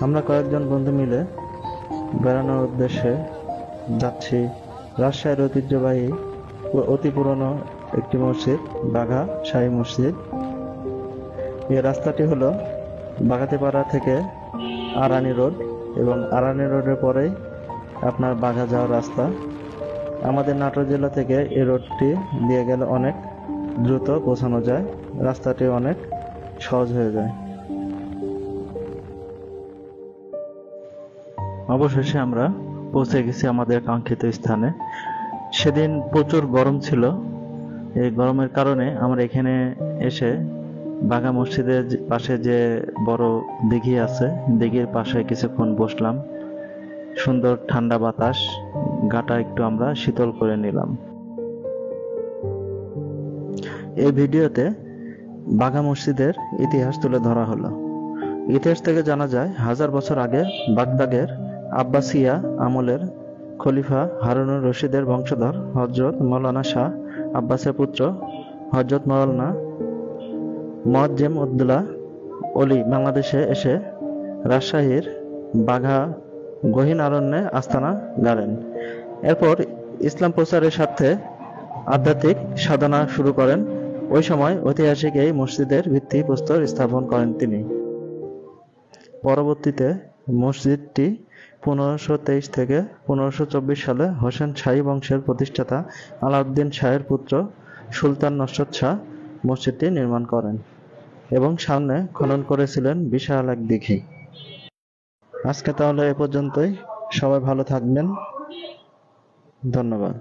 আমরা কয়েকজন বন্ধু মিলে বেড়ানোর উদ্দেশ্যে যাচ্ছি রাজশাহীর ঐতিহ্যবাহী ও অতি পুরনো একটি মসজিদ, বাঘা শাহী মসজিদ। এই রাস্তাটি হলো বাগাতিপাড়া থেকে আরানি রোড, এবং আরানি রোডের পরেই আপনার বাঘা যাওয়ার রাস্তা। আমাদের নাটোর জেলা থেকে এই রোডটি দিয়ে গেলে অনেক দ্রুত পৌঁছানো যায়, রাস্তাটি অনেক সহজ হয়ে যায়। অবশেষে আমরা পৌঁছে গেছি আমাদের কাঙ্ক্ষিত স্থানে। সেদিন প্রচুর গরম ছিল, এই গরমের কারণে আমরা এখানে এসে বাঘা মসজিদের পাশে যে বড় দিঘি আছে, দিঘির পাশে কিছুক্ষণ বসলাম। সুন্দর ঠান্ডা বাতাস, গাটা একটু আমরা শীতল করে নিলাম। এই ভিডিওতে বাঘা মসজিদের ইতিহাস তুলে ধরা হলো। ইতিহাস থেকে জানা যায়, 1000 বছর আগে বাগদাদের আব্বাসিয়া আমলের খলিফা হারুনুর রশিদের বংশধর হযরত মাওলানা শাহ আব্বাসের পুত্র হযরত মাওলানা মুআজ্জেম উদ্দৌলা অলি বাংলাদেশে এসে রাজশাহীর বাঘা গহীন অরণ্যে আস্তানা গাড়েন। এরপর ইসলাম প্রচারের স্বার্থে আধ্যাত্মিক সাধনা শুরু করেন। ওই সময় ঐতিহাসিক এই মসজিদের ভিত্তিপ্রস্তর স্থাপন করেন তিনি। পরবর্তীতে মসজিদটি 1523 থেকে 1524 সালে হোসেন শাহী বংশের প্রতিষ্ঠাতা আলাউদ্দিন শাহের পুত্র সুলতান নসরত শাহ মসজিদটি নির্মাণ করেন এবং সামনে খনন করেছিলেন বিশাল এক দিঘি। আজকে তাহলে এ পর্যন্তই। সবাই ভালো থাকবেন। ধন্যবাদ।